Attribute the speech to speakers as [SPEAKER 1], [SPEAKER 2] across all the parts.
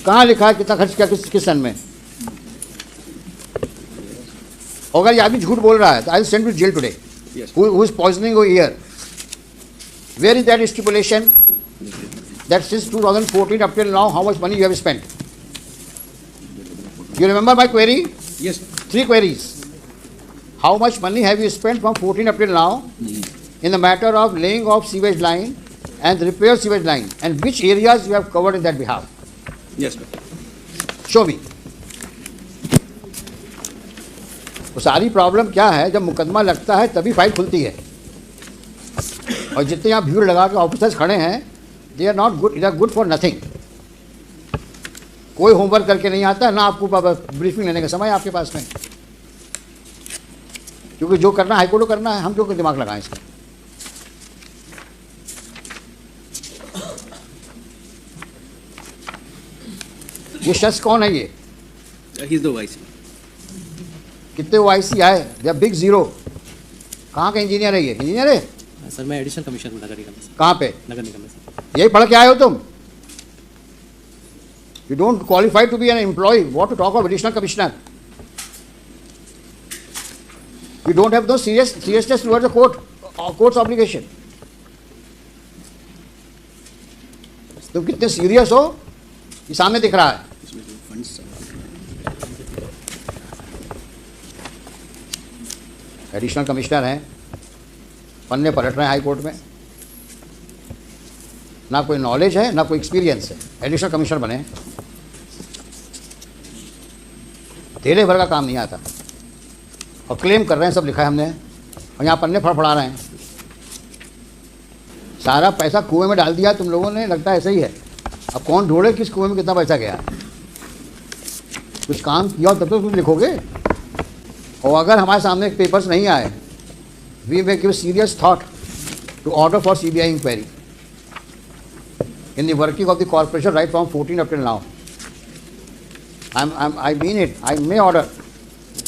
[SPEAKER 1] कहाँ लिखा है कितना खर्च किया किस सन में? अगर ये आदमी झूठ बोल रहा है तो I send to jail today. Who is poisoning your ear? Where is that stipulation that since 2014 up till now how much money you have spent? You remember my query?
[SPEAKER 2] Yes.
[SPEAKER 1] 3 queries. How much money have you spent from 14 up till now in the matter of laying of sewage line and repair sewage line, and which areas you have covered in that behalf?
[SPEAKER 2] Yes, sir.
[SPEAKER 1] Show me. तो सारी problem क्या है, जब मुकदमा लगता है तभी file खुलती है. और जितने यहाँ भीड़ लगा के ऑफिसर्स खड़े हैं, they are not good, they are good for nothing. कोई होमवर्क करके नहीं आता, ना आपको ब्रीफिंग लेने का समय है आपके पास में. क्योंकि जो करना हाईकोर्ट को करना है, हम क्यों दिमाग लगाएं इसका. ये शख्स कौन है ये?
[SPEAKER 2] He is the vice.
[SPEAKER 1] कितने OIC आए? जब बिग जीरो. कहाँ का इंजीनियर है ये? इंजीनियर है
[SPEAKER 3] सर. मैं एडिशनल कमिश्नर हूँ नगर निगम में.
[SPEAKER 1] कहाँ पे?
[SPEAKER 3] नगर निगम में सर.
[SPEAKER 1] यही पढ़ के आए हो तुम? You don't qualify to be an employee. What to talk of additional commissioner? You don't have no seriousness towards the court's obligation. तुम कितने सीरियस हो ये सामने दिख रहा है. एडिशनल कमिश्नर हैं, पन्ने पलट रहे हैं हाई कोर्ट में. ना कोई नॉलेज है ना कोई एक्सपीरियंस है. एडिशनल कमिश्नर बने, तेरे भर का काम नहीं आता और क्लेम कर रहे हैं सब लिखा है हमने, और यहाँ पन्ने फड़फड़ा रहे हैं. सारा पैसा कुएं में डाल दिया तुम लोगों ने, लगता है ऐसा ही है. अब कौन ढूंढे किस कुएं में कितना पैसा गया. कुछ काम किया तब तो कुछ लिखोगे. और अगर हमारे सामने पेपर्स नहीं आए, we may give serious thought to order for CBI inquiry in the working of the corporation right from 14 up till now. I mean it. I may order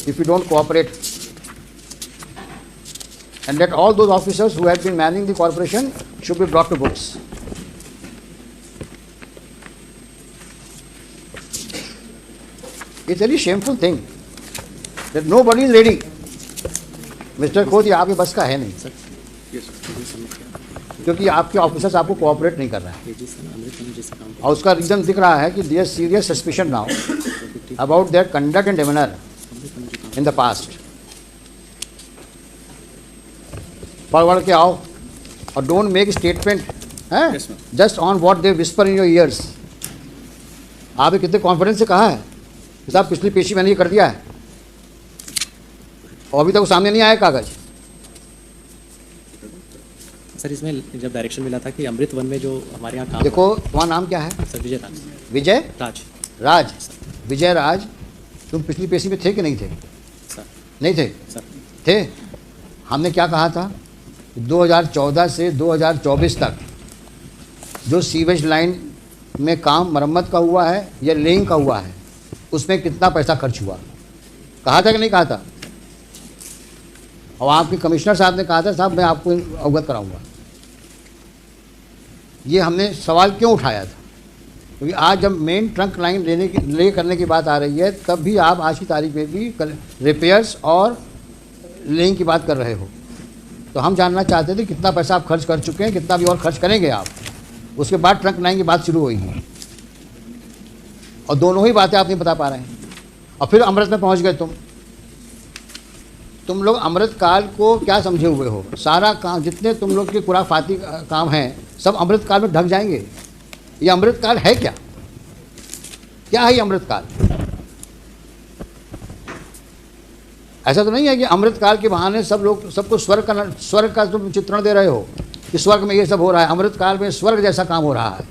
[SPEAKER 1] if you don't cooperate, and that all those officers who had been manning the corporation should be brought to books. It's a very shameful thing that nobody is ready. Mr. खोद, ये आपके बस का है नहीं sir. क्योंकि आपके officers आपको कोऑपरेट नहीं कर रहे हैं. और उसका रीज़न दिख रहा है कि their serious suspicion now about their conduct and demeanor in the past. पढ़ के आओ और डोंट मेक स्टेटमेंट हैं just on what they whisper in your ears. आपने कितने कॉन्फिडेंस से कहा है कि साहब पिछली पेशी मैंने ये कर दिया है, और अभी तक वो सामने नहीं आया कागज.
[SPEAKER 3] सर इसमें जब डायरेक्शन मिला था कि अमृत वन में जो हमारे यहाँ काम.
[SPEAKER 1] देखो तुम्हारा नाम क्या है?
[SPEAKER 3] सर विजय राज.
[SPEAKER 1] विजय राज. विजय राज, तुम पिछली पेशी में थे कि नहीं थे?
[SPEAKER 3] सर
[SPEAKER 1] नहीं थे.
[SPEAKER 3] सर
[SPEAKER 1] थे. हमने क्या कहा था? 2014 से 2024 तक जो सीवेज लाइन में काम मरम्मत का हुआ है या लेइंग का हुआ है, उसमें कितना पैसा खर्च हुआ, कहा था कि नहीं कहा था? और आपके कमिश्नर साहब ने कहा था साहब मैं आपको अवगत कराऊंगा. ये हमने सवाल क्यों उठाया था? क्योंकि आज जब मेन ट्रंक लाइन ले करने की बात आ रही है, तब भी आप आज की तारीख में भी रिपेयर्स और लेइंग की बात कर रहे हो. तो हम जानना चाहते थे कितना पैसा आप खर्च कर चुके हैं, कितना भी और खर्च करेंगे आप. उसके बाद ट्रंक लाइन की बात शुरू हुई है, और दोनों ही बातें आप नहीं बता पा रहे हैं. और फिर अमृत में पहुंच गए तुम लोग अमृत काल को क्या समझे हुए हो? सारा काम जितने तुम लोग के खुराफाती काम हैं सब अमृत काल में ढक जाएंगे. ये अमृत काल है क्या? क्या है ये अमृत काल? ऐसा तो नहीं है कि अमृत काल के बहाने सब लोग सबको स्वर्ग का तुम चित्रण दे रहे हो कि स्वर्ग में ये सब हो रहा है. अमृत काल में स्वर्ग जैसा काम हो रहा है.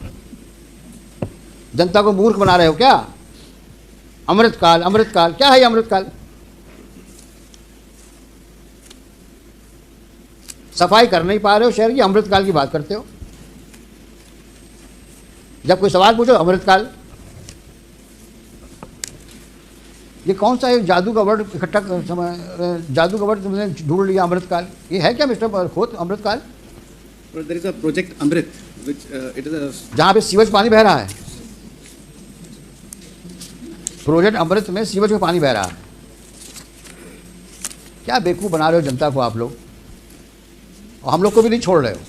[SPEAKER 1] जनता को मूर्ख बना रहे हो क्या? अमृत काल क्या है ये अमृत काल? सफाई कर नहीं पा रहे हो शहर की, अमृत काल की बात करते हो. जब कोई सवाल पूछो अमृत काल. ये कौन सा एक जादू का वर्ड इकट्ठा जादू का वर्ड तुमने ढूंढ लिया अमृत काल? ये है क्या मिस्टर खोत अमृत काल?
[SPEAKER 2] There is a project Amrit, which it is a.
[SPEAKER 1] जहाँ पे सीवेज पानी बह रहा है, प्रोजेक्ट अमृत में सीवेज में पानी बह रहा है। क्या बेवकूफ़ बना रहे हो जनता को आप लोग, और हम लोग को भी नहीं छोड़ रहे हो।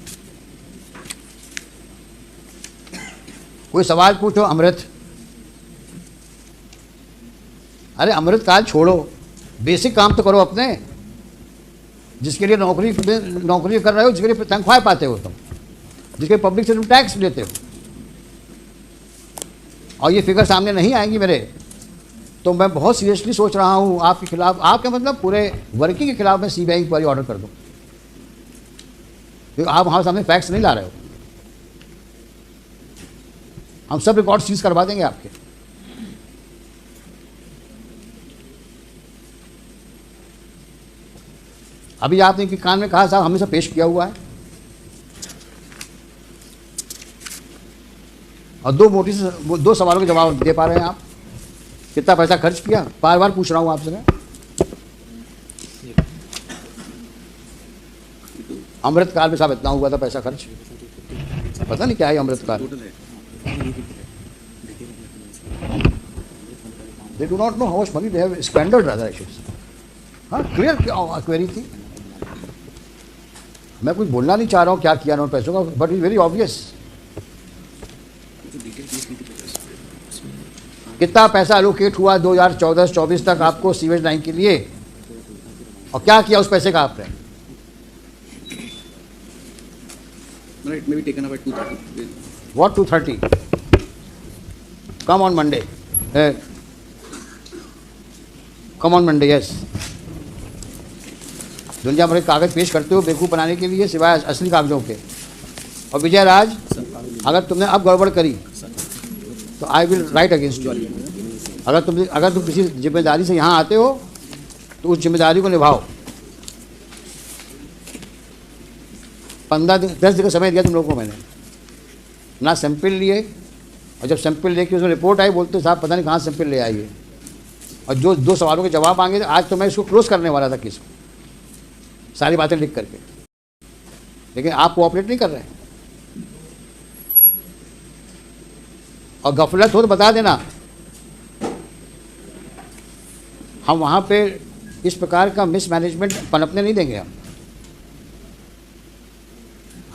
[SPEAKER 1] कोई सवाल पूछो अमृत, अरे अमृत काल छोड़ो, बेसिक काम तो करो अपने, जिसके लिए नौकरी कर रहे हो, जिसके लिए तनख्वाह पाते हो तुम, जिसके पब्लिक से तुम टैक्स लेते हो, और ये फिगर सामने नहीं आएंगी मेरे, तो मैं बहुत सीरियसली सोच रहा हूँ आपके खिलाफ, आपके मतलब पूरे वर्किंग के खिलाफ मैं सीबीआई इंक्वायरी ऑर्डर कर दूँ, क्योंकि आप हमारे सामने फैक्ट्स नहीं ला रहे हो। हम सब रिकॉर्ड सीज करवा देंगे आपके। अभी आपने कि कान में कहा साहब हमने सब पेश किया हुआ है, और दो सवालों के जवाब दे पा रहे हैं आप। कितना पैसा खर्च किया, बार बार पूछ रहा हूँ आपसे मैं। अमृत काल में साहब इतना हुआ था पैसा खर्च, पता नहीं क्या है अमृत काल। They do not know how much money they have squandered rather I should say. हाँ क्लियर क्वेरी थी, मैं कुछ बोलना नहीं चाह रहा हूँ क्या किया उन्होंने पैसों का, बट इज वेरी ऑब्वियस। कितना पैसा एलोकेट हुआ 2014-24 तक आपको सीवेज लाइन के लिए, और क्या किया उस पैसे का आपने?
[SPEAKER 2] Right, maybe taken up at 2:30.
[SPEAKER 1] What 2:30? Come on Monday. Come on Monday, yes. दुनिया भर के कागज पेश करते हो बेवकूफ़ बनाने के लिए, सिवाय असली कागजों के। और विजय राज, अगर तुमने अब गड़बड़ करी तो I will write against you. अगर तुम किसी जिम्मेदारी से यहाँ आते हो तो उस जिम्मेदारी को निभाओ। 10 दिन का समय दिया तुम लोगों को मैंने, ना सैंपल लिए, और जब सैंपल लेके उसमें रिपोर्ट आई बोलते साहब पता नहीं कहाँ सैंपल ले आइए, और जो 2 सवालों के जवाब मांगे थे, आज तो मैं इसको क्लोज करने वाला था केस को, सारी बातें लिख करके, लेकिन आप कोऑपरेट नहीं कर रहे हैं। और गफलत हो तो बता देना, हम वहाँ पे इस प्रकार का मिसमैनेजमेंट पनपने नहीं देंगे हम।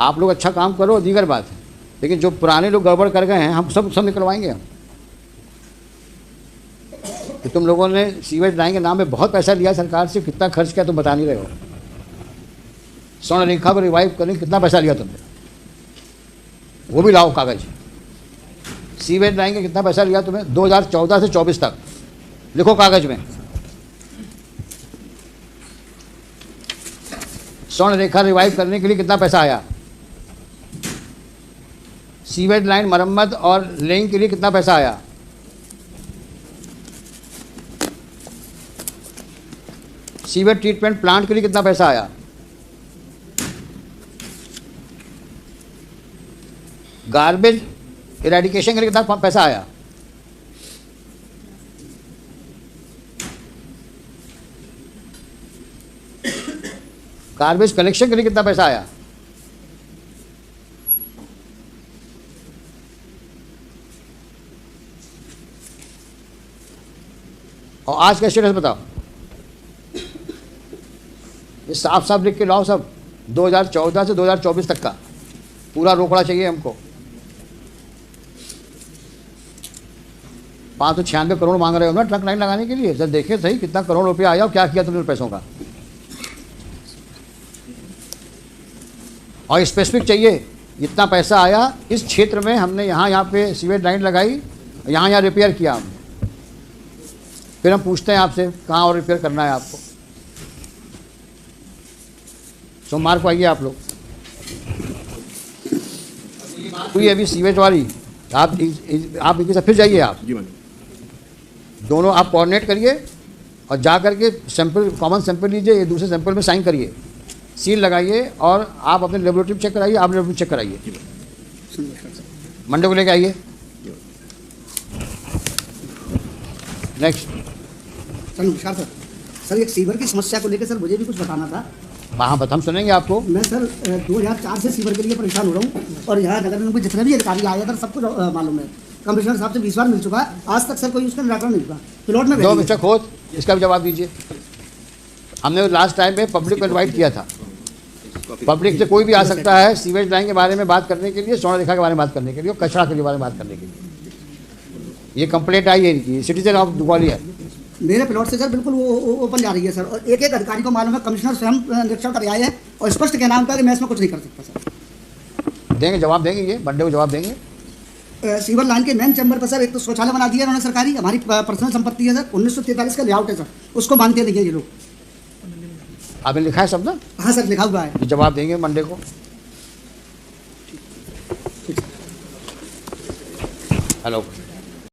[SPEAKER 1] आप लोग अच्छा काम करो दीगर बात है, लेकिन जो पुराने लोग गड़बड़ कर गए हैं हम सब निकलवाएंगे हम। कि तुम लोगों ने सीवेज लाइन के नाम पे बहुत पैसा लिया सरकार से, कितना खर्च किया तुम बता नहीं रहे हो। स्वर्ण रेखा को रिवाइव करने कितना पैसा लिया तुमने, वो भी लाओ कागज। सीवेज लाइन के कितना पैसा लिया तुम्हें 2014 से 24 तक, लिखो कागज में। स्वर्ण रेखा रिवाइव करने के लिए कितना पैसा आया, सीवेज लाइन मरम्मत और लेइंग के लिए कितना पैसा आया, सीवेज ट्रीटमेंट प्लांट के लिए कितना पैसा आया, गार्बेज इरेडिकेशन के लिए कितना पैसा आया, गार्बेज कलेक्शन के लिए कितना पैसा आया, और आज का स्टेटस बताओ। ये साफ साफ लिख के लाओ सब, 2014 से 2024 तक का पूरा रोकड़ा चाहिए हमको। 596 करोड़ मांग रहे हो ना ट्रंक लाइन लगाने के लिए, जब देखे सही कितना करोड़ रुपया आया और क्या किया तुमने पैसों का। और स्पेसिफिक चाहिए इतना पैसा आया इस क्षेत्र में, हमने यहाँ पे सीवेज लाइन लगाई, यहाँ रिपेयर किया हमने। फिर हम पूछते हैं आपसे कहाँ और रिपेयर करना है आपको। सोमवार को आइए आप लोग। हुई अभी सीवेज वाली, आप इनके साथ फिर जाइए आप दोनों, आप कोऑर्डिनेट करिए और जा करके सैंपल, कॉमन सैंपल लीजिए, ये दूसरे सैंपल में साइन करिए, सील लगाइए, और आप अपने लेबोरेटरी चेक कराइए, आप लेबोरेटरी चेक कराइए। मंडे को लेके आइए। नेक्स्ट
[SPEAKER 4] सर नमस्कार सर। सर एक सीवर की समस्या को लेकर सर मुझे भी कुछ बताना था।
[SPEAKER 1] हाँ हम सुनेंगे आपको।
[SPEAKER 4] मैं सर 2004 से सीवर के लिए परेशान हो रहा हूँ, और यहाँ नगर निगम के जितने भी अधिकारी आए हैं सर सबको मालूम है। कमिश्नर साहब से 20 बार मिल चुका है, आज तक सर कोई उसका निराकरण नहीं हुआ। प्लॉट में
[SPEAKER 1] दो मिस्टर खोत, इसका भी जवाब दीजिए। हमने लास्ट टाइम में पब्लिक को इन्वाइट किया था, पब्लिक से कोई भी आ सकता है सीवेज लाइन के बारे में बात करने के लिए, स्वर्णरेखा के बारे में बात करने के लिए, और कचरा के बारे में बात करने के लिए। ये कंप्लेंट आई है इनकी, सिटीजन ऑफ ग्वालियर।
[SPEAKER 4] मेरे प्लॉट से सर बिल्कुल वो ओपन जा रही है सर, और एक एक अधिकारी को मालूम है, कमिश्नर स्वयं निरीक्षण कर आए हैं और स्पष्ट कहना उनका कि मैं इसमें कुछ नहीं कर सकता सर।
[SPEAKER 1] देंगे जवाब, देंगे ये मंडे को जवाब देंगे।
[SPEAKER 4] सीवर लाइन के मेन चैम्बर पर सर एक तो शौचालय बना दिया उन्होंने सरकारी, हमारी पर्सनल संपत्ति है सर, 1943 का लेआउट है सर, उसको मांगते नहीं है ये लोग।
[SPEAKER 1] आपने लिखा है शब्द?
[SPEAKER 4] हाँ सर लिखा हुआ है।
[SPEAKER 1] ये जवाब देंगे मंडे को। हेलो।